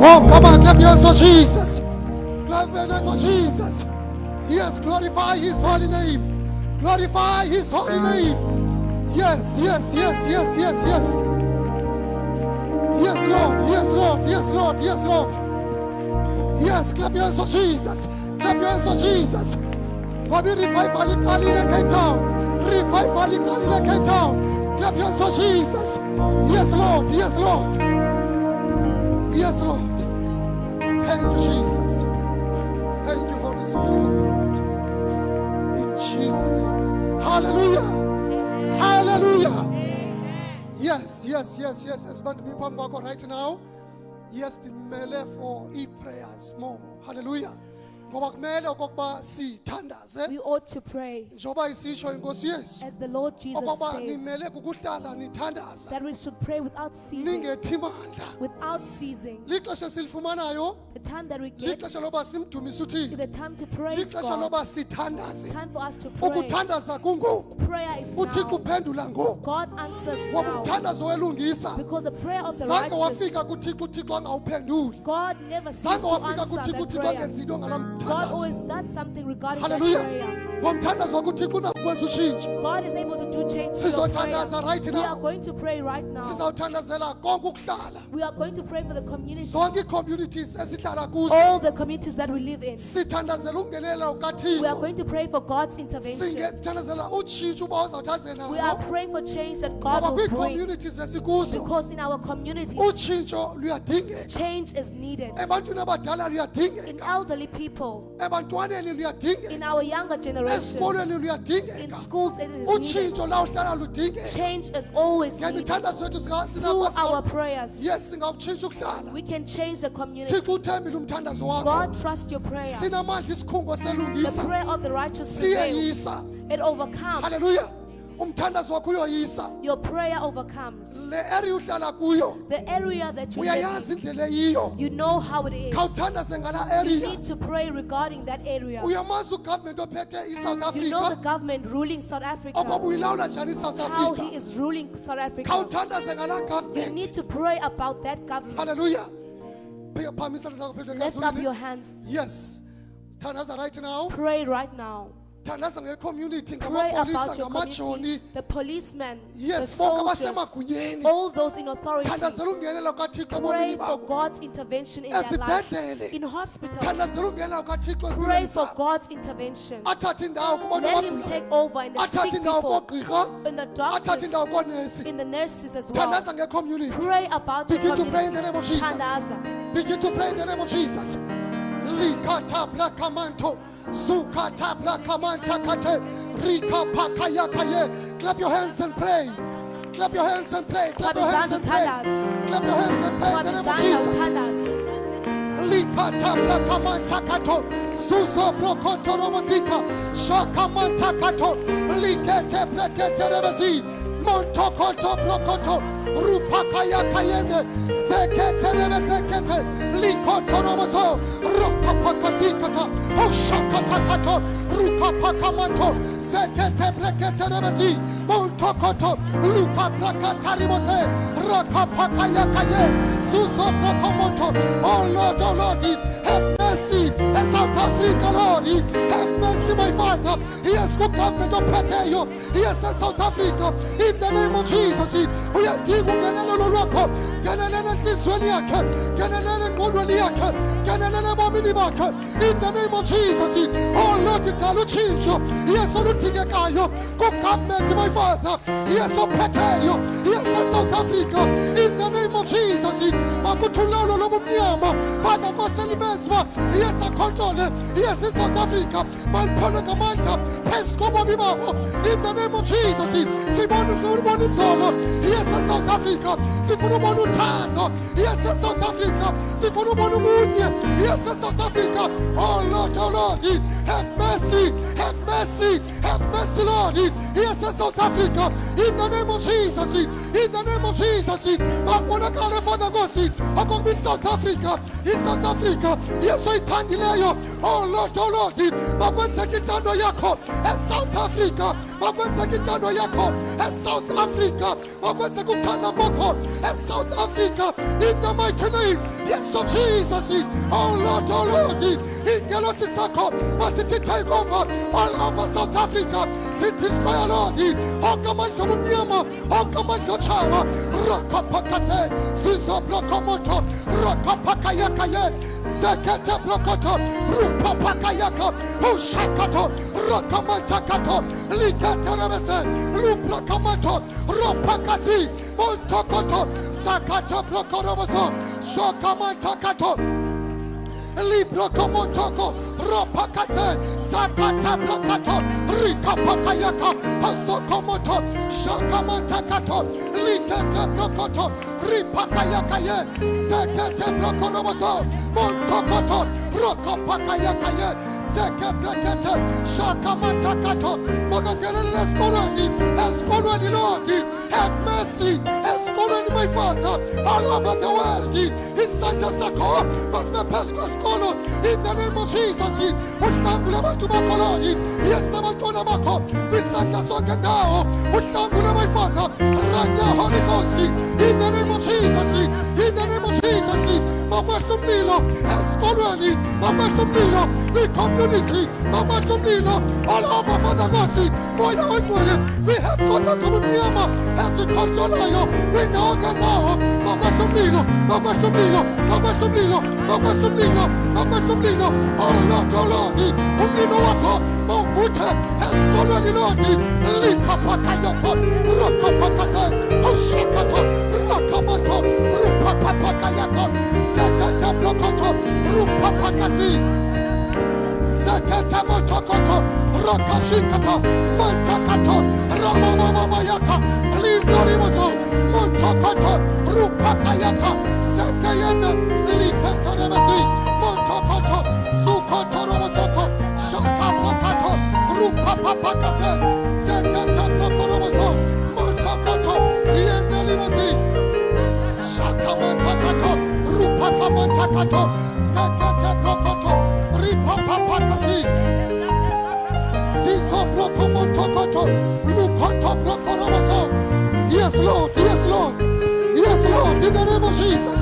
Oh, come on, clap your hands for Jesus. Clap your hands for Jesus. Yes, glorify His holy name. Glorify His holy name. Yes, yes, yes, yes, yes, yes. Yes, Lord, yes, Lord, yes, Lord, yes, Lord. Yes, clap your hands for Jesus. Clap your hands for Jesus. Baby, revival in Galilea came down. Revival in Galilea came down. Clap your hands for Jesus. Yes, Lord, yes, Lord. Yes, Lord. Thank you, Jesus. Thank you, Holy Spirit of God. In Jesus' name. Hallelujah. Hallelujah. Yes, yes, yes, yes. As band people right now. Yes, the melee for prayers more. Hallelujah. We ought to pray as the Lord Jesus says, that we should pray without ceasing. Without ceasing. The time that we get is the time to praise God. It's time for us to pray. Prayer is now. God answers now. Because the prayer of the righteous, God never ceases to answer that prayer. God always does something regarding that prayer. God is able to do change in your prayer. We are going to pray right now. We are going to pray for the community. All the communities that we live in. We are going to pray for God's intervention. We are praying for change that God will bring. Because in our communities, change is needed. In elderly people, in our younger generations, in schools it is needed. Change is always needed. Through our prayers, we can change the community. God trusts your prayer. The prayer of the righteous prevails. It overcomes. Hallelujah. Your prayer overcomes. The area that you live in, you know how it is. You need to pray regarding that area. You know the government ruling South Africa, how he is ruling South Africa. You need to pray about that government. Hallelujah. Lift up your hands. Yes. Right now. Pray right now. Pray about your community, the policemen, the soldiers, all those in authority. Pray for God's intervention in their lives. In hospitals, pray for God's intervention. Let Him take over in the sick people, in the doctors, in the nurses as well. Pray about your community. Begin to pray in the name of Jesus. Likata brakamanto, zukata brakamanta kate, rika pakaya kaye. Clap your hands and pray. Clap your hands and pray. Clap your hands and pray. Clap your hands and pray in the name of Jesus. Likata brakamanta kato, zuzo brokoto romazika, shakamanta kato, likete brekete rebazi. Monto koto brokoto rupakaya kayende sekete remezekete likoto romozo rokapakazikata oshakata kato rukapakamanto sekete brekete remezi monto koto lukaprakata rimoze rokapakaya kaye suso brokomoto. Oh Lord, have mercy in South Africa, Lord. Have mercy, my Father. Yes, good government of Pateyo. Yes, South Africa. In the name of Jesus, we are taking a loco, Ganana Tiswaniaka, Ganana Gondoliaka, Ganana Mominibaka. In the name of Jesus, oh Lord, Taluchinjo. Yes, Olutigakayo. Good government, my Father. Yes, Pateyo. Yes, South Africa. In the name of Jesus, Makutulano Lobumiama, Father Vasalimensma. Yes, I control it. Yes, in South Africa. Malpanakamanta, Pescomo Bibabo. In the name of Jesus, Simon Bonitolo. Yes, in South Africa. Sifunumonu Tano. Yes, in South Africa. Sifunumonu Munya. Yes, in South Africa. Oh Lord, have mercy. Have mercy. mercy, have mercy, Lord. Yes, South Africa, in the name of Jesus, in the name of Jesus. Makwonakale Father God, akobi South Africa, in South Africa. Yes, oyithandileyo. Oh Lord, makwenza intando yakho eSouth Africa, makwenza intando yakho eSouth Africa, makwenza ukuthanda kwakho eSouth Africa, in the mighty name, yes, of Jesus. Oh Lord, ingelosi zakho masithi take over all over South Africa. Sit destroy, Lord. Okamandla omnyama, okamandla otshawa, rakapakaze, sizo blokomoto, rakapakayakaye, sekete blokoto, rupapakayaka, ushakato, rakamantakato, liketerebese, lubrakamanto, ropakazi, montokoto, sakato blokoroboso, shokamantakato, libro como toco, ropa case, sakata brakato, rika pakayaka, aso como to, shakamanta kato, likete brokoto, ripakayaka ye, sekete brokoroboso, montokoto, roko pakayaka ye, seke brakete, shakamanta kato, monogelele eskolweni Lord, have mercy, eskolweni my Father, all over the world, isandla sakho, masne pesko in the name of Jesus, uhlangula abantu bakho Lord, yes abantwana bakho kwisandla sonke ndawo, uhlangula my Father, right now Holy Ghost, in the name of Jesus, in the name of Jesus, makwehla umlilo esikolweni, makwehla umlilo kwi-community, makwehla umlilo all over Father God, moya oyingcwele kwi-headquarters obumnyama esikhontrolayo kwindawo ngendawo, makwehla umlilo, makwehla umlilo, makwehla umlilo, makwehla umlilo, makwehla umlilo, oh Lord, umlilo wakho mawuvuthe esikolweni Lord, likapakayoko, rakapakase, ushakato, rakamanto, rupapapakayako, sekete blokoto, rupapakasi, sekete motokoto, rakashikato, mantakato, ramamamayaka, lindoriboso, montokoto, rupakayaka, sekeyene, liketerebesi, montokoto, sukotorobosoko, shakabrakato, rupapapakase, sekete blokoroboso, montokoto, yenelibosi, shakamotokoto, rupakamotokoto, sekete blokoto, ripapapakasi, siso blokomotokoto, lukoto blokoroboso. Yes, Lord, yes, Lord, yes, Lord, in the name of Jesus.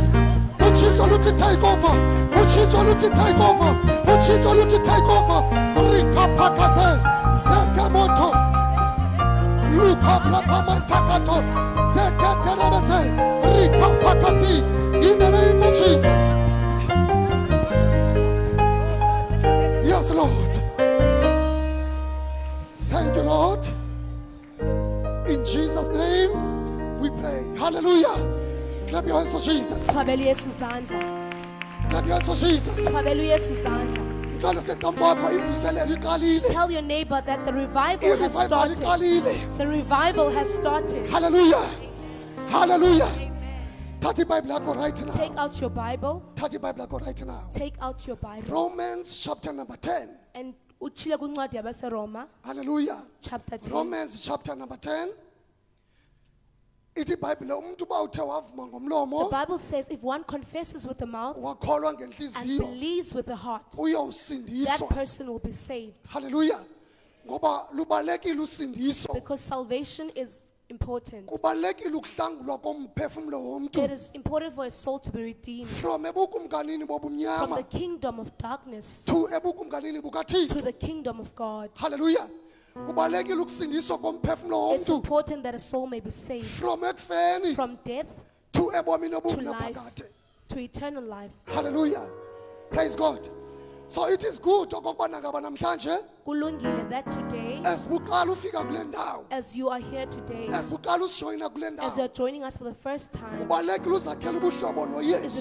Uchicho luti take over, uchicho luti take over, uchicho luti take over. Rika pakaze, sekamoto, luka blakamatakato, seketerebese, rika pakazi, in the name of Jesus. Yes, Lord. Thank you, Lord. In Jesus' name we pray. Hallelujah. Clap your hands for Jesus. Clap your hands for Jesus. Tell your neighbor that the revival has started. The revival has started. Hallelujah. Hallelujah. Take out your Bible. Take out your Bible. Romans chapter number 10. And uchile kuncwadi yabaseRoma. Hallelujah. Chapter 10. Romans chapter number 10. The Bible says if one confesses with the mouth and believes with the heart, that person will be saved. Hallelujah. Because salvation is important. It is important for a soul to be redeemed from the kingdom of darkness to the kingdom of God. Hallelujah. It's important that a soul may be saved from death to life, to eternal life. Hallelujah. Praise God. So it is good that today, as you are here today, as you are joining us for the first time, it's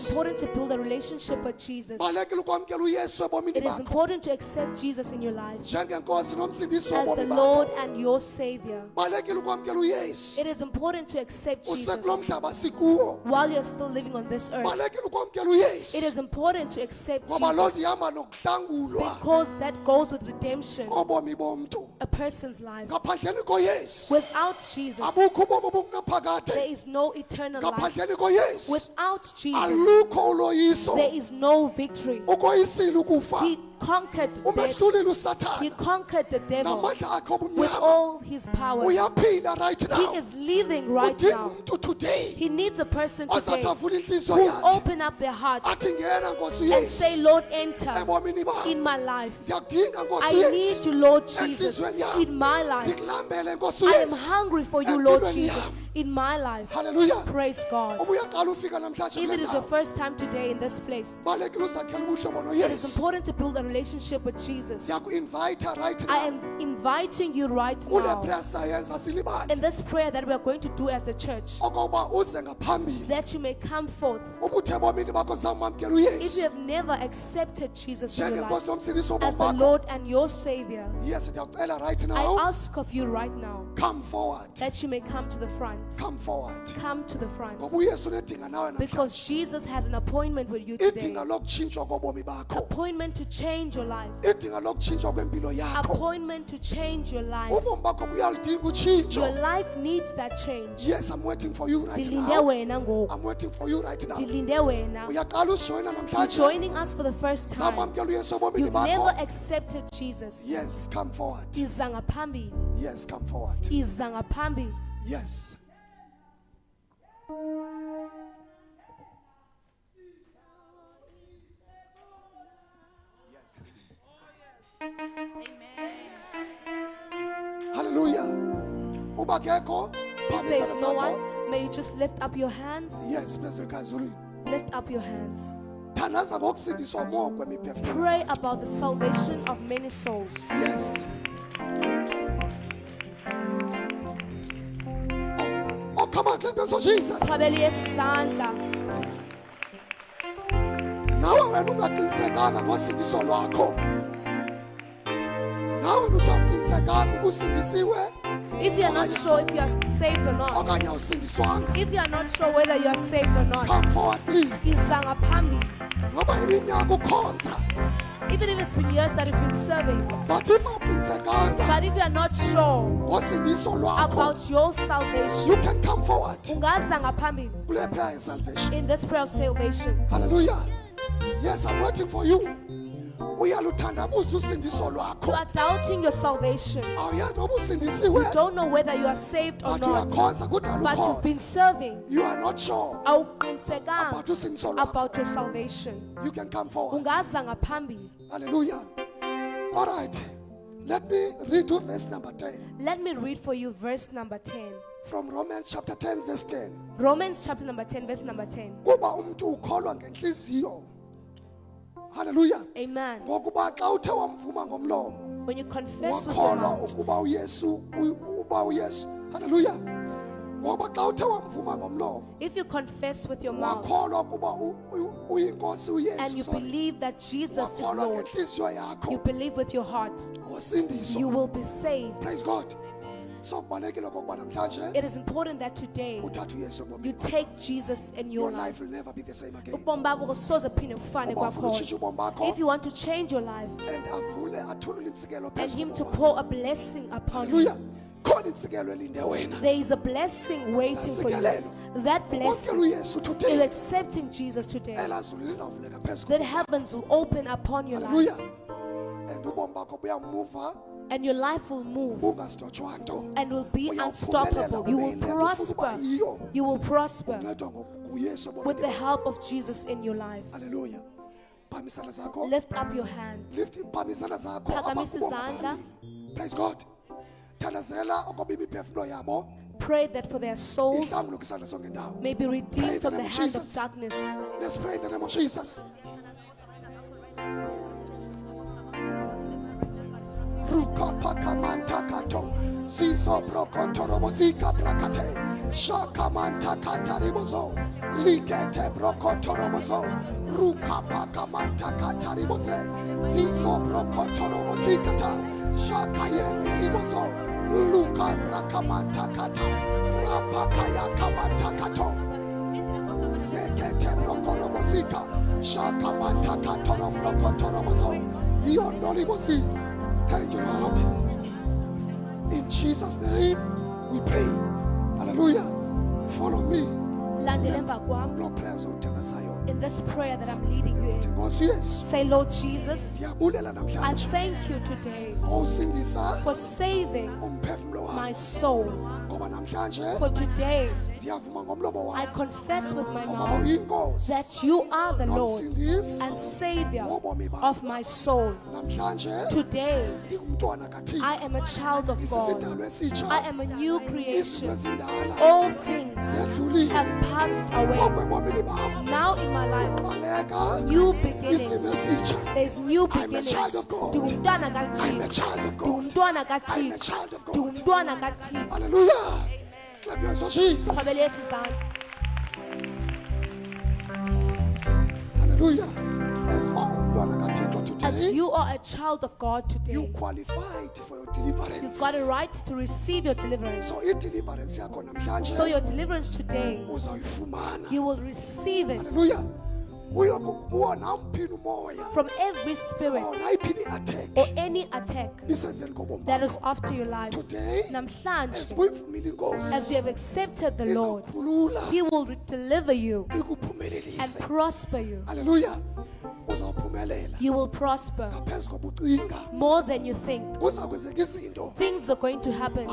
important to build a relationship with Jesus. It is important to accept Jesus in your life as the Lord and your Savior. It is important to accept Jesus while you're still living on this earth. It is important to accept Jesus because that goes with redemption person's life. ngaphandleni koyesu Without Jesus, abukho ubomi obungaphakade there is no eternal life. ngaphandleni koyesu Without Jesus, alukho uloyiso there is no victory. ukoyisile ukufa He conquered death. umehlulile He usathane conquered the devil namandla akhe with obumnyama all his powers. uyaphila right He now is living right udinga now. umuntu today He needs a person ozathi today avule inhliziyo who yakhe open up their heart athi ngena nkosi and say, uyesu Lord, enter ebomini bami in my life. ndiyakudinga nkosi I need uyesu you, Lord Jesus, enhliziyweni yami in my life. ndikulambele nkosi I am uyesu hungry for you, Lord empilweni Jesus, yami. in my life. Hallelujah. Praise God. Uma uyaqala ufika namhlanje If it is kule your ndawo, first time today in this place, balekile uzakhela ubuhlobo it is noyesu important to build a relationship with Jesus. ndiyaku-invite right I now am inviting you right kule now prayer sayenza silibandla in this prayer that we are going to do as the church, okokuba uze ngaphambili that you may come forth. ubuthe bomini bakho zamamkela If you uyesu have never accepted Jesus in your njengenkosi life nomsindisi as wobomi the bakho Lord and your Savior, yes ndiyakucela right I now ask of you right now come forward that you may come to the front. come forward Come to the front. ngoba uyesu unedinga nawe Because namhlanje Jesus has an appointment with you today. idinga lokutshintshwa kobomi bakho Appointment to change your life. idinga lokutshintshwa kwempilo yakho Appointment to change your life. ubomi bakho buyaludinga Your utshintsho life needs that change. yes I'm waiting for you right Dilinde now wena ngoku. I'm waiting for you right now Dilinde wena. uyaqala usijoyina You're namhlanje joining us for the first time. zamamkela uyesu ebomini You've never bakho accepted Jesus. yes come forward Iza ngaphambili. yes come forward Iza ngaphambili. yes yes hallelujah uba kekho If there is phakamisana no zakho one, may you just lift up your hands. yes phezulu ekhazulwini Lift up your hands. thandaza ngokusindiswa mo kwemiphefumulo Pray about the salvation of many souls. yes oh come on clap your Jesus Qabela Yesu izandla. nawe wena ungaqinisekanga ngosindiso lwakho nawe wena utaqinisekanga ukusindisiwe If you are not sure if you are saved or not, okanye awusindiswanga if you are not sure whether you are saved or not, come forward please iza ngaphambili. ngoba iminyaka ukhonza Even if it's been years that you've been serving, but if awuqinisekanga but if you are not sure ngosindiso lwakho about your you salvation, can come forward ungaza ngaphambili kule prayer of salvation in this prayer of salvation. hallelujah yes I'm waiting for you uyaluthandabuza usindiso lwakho You are doubting your salvation. awuyazi noba usindisiwe You don't know whether you are saved or but not, uyakhonza kodwa but you've been alukhonza serving. you are not sure Awuqinisekanga about usindiso lwakho about your salvation. you can come forward Ungaza ngaphambili. hallelujah all right let me read to verse number 10 Let me read for you verse number 10. from Romans chapter 10 verse 10 Romans chapter number 10, verse number 10. kuba umuntu ukholwa ngenhliziyo hallelujah Amen. ngokuba xa uthe wamvuma ngomlomo When you confess with your wakholwa mouth ukuba uyesu hallelujah ngoba xa uthe wamvuma ngomlomo if you confess with your mouth wakholwa ukuba uyinkosi and you uyesu believe that Jesus is wakholwa Lord, ngenhliziyo yakho you believe with your heart, ngosindiso you will be saved. praise God so kubalekile okokuba namhlanje It is important that today uthathe uyesu ebomini you take Jesus in your your life. life will never be the same again Ubomi bakho kusoze buphinde bufane uba ufuna kwakhona. utshintsha ubomi bakho If you want to change your life and avule athulule intsikelo and phezu Him to kobomi pour a blessing upon you, hallelujah khona intsikelo elinde wena there is a blessing waiting for you. That ubamkela blessing uyesu is today accepting Jesus today. elazulu lizavuleka phezu That kobomi heavens will open upon your life hallelujah and ubomi bakho buyamuva and your life will move bungasidotshwa nto and will be Uyawuphumelela, unstoppable. You will ube yile nto ufuna prosper. uba yiyo. You will prosper uncedwa nguyesu with the ebomini help of Jesus in your life. hallelujah phamisana zakho Lift up your hand. phamisana zakho Phakamisa abakubonga izandla. phambili. praise God thandazela okoba imiphefumulo yabo Pray that for their souls ihlangulwe kwisandla songendawo may be Pray redeemed in from the the name of hand of Jesus. darkness. let's pray in the name of Jesus Ruka pakamanta kato Zizo brokotorobo zika brakate Shakamanta kataribozo Ligete brokotorobozo Ruka pakamanta katariboze Zizo brokotorobo zikata Shakayeni libozo Luka rakamanta kata Rapakaya kamanta kato Zekete brokotorobo zika Shakamanta katoro brokotorobozo Yondoribozi Thank you, Lord. In Jesus' name we pray. Hallelujah. Follow me. In this prayer that I'm leading you in, say, Lord Jesus, I thank you today for saving my soul. For today, I confess with my mouth that you are the Lord and Savior of my soul. Today, I am a child of God. I am a new creation. All things have passed away. Now in my life, new beginnings. There's new beginnings. I'm a child of God. Hallelujah. Clap your hands for Jesus. Hallelujah. As you are a child of God today, you qualified for your deliverance. You've got a right to receive your deliverance. So your deliverance today, you will receive it. Hallelujah. From every spirit or any attack that is after your life. Today, as you have accepted the Lord, He will deliver you and prosper you. Hallelujah. You will prosper more than you think. Things are going to happen.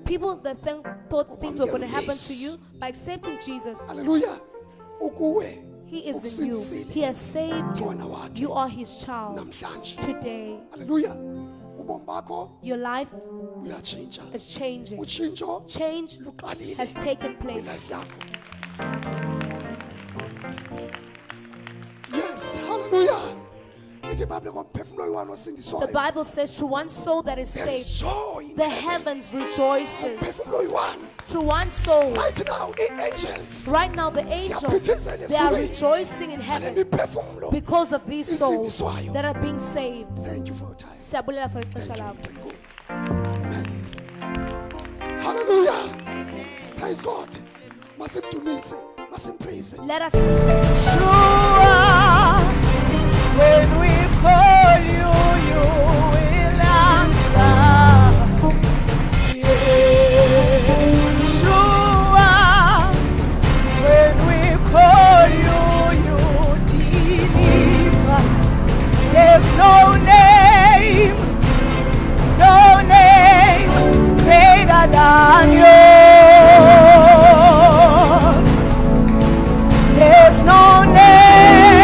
People that thought things were going to happen to you, by accepting Jesus, hallelujah, He is in you. He has saved you. You are His child. Today, hallelujah, your life is changing. Change has taken place. Yes, hallelujah. The Bible says, through one soul that is saved, the heavens rejoices. Through one soul. Right now, the angels, they are rejoicing in heaven because of these souls that are being saved. Thank you for your time. Amen. Hallelujah. Praise God. Let us. When we call you, you will answer. Yeshua, when we call you, you deliver. There's no name greater than yours. There's no name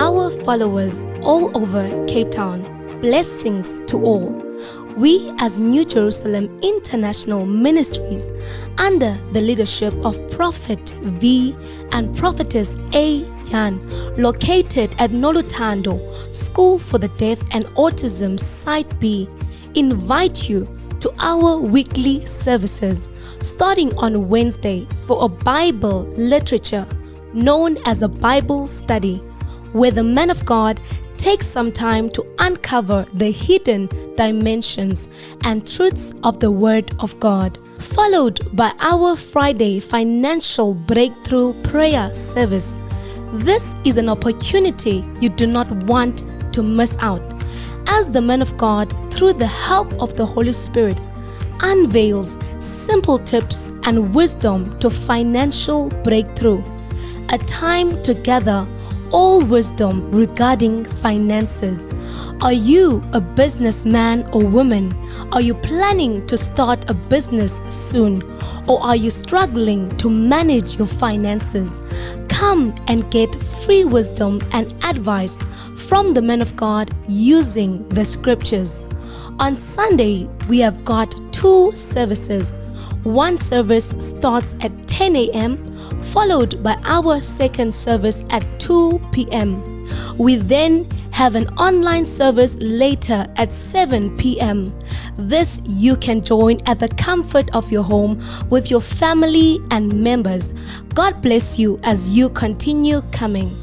our followers all over Cape Town. Blessings to all. We as New Jerusalem International Ministries, under the leadership of Prophet V and Prophetess A.Dyani, located at Umthandazo School for the Deaf and Autism Site B, invite you to our weekly services starting on Wednesday for a Bible literature known as a Bible study, where the man of God takes some time to uncover the hidden dimensions and truths of the Word of God, followed by our Friday financial breakthrough prayer service. This is an opportunity you do not want to miss out, as the man of God, through the help of the Holy Spirit, unveils simple tips and wisdom to financial breakthrough. A time to gather all wisdom regarding finances. Are you a businessman or woman? Are you planning to start a business soon? Or are you struggling to manage your finances? Come and get free wisdom and advice from the men of God using the scriptures. On Sunday, we have got 2 services. One service starts at 10 a.m., followed by our second service at 2 p.m. We then have an online service later at 7 p.m. This you can join at the comfort of your home with your family and members. God bless you as you continue coming.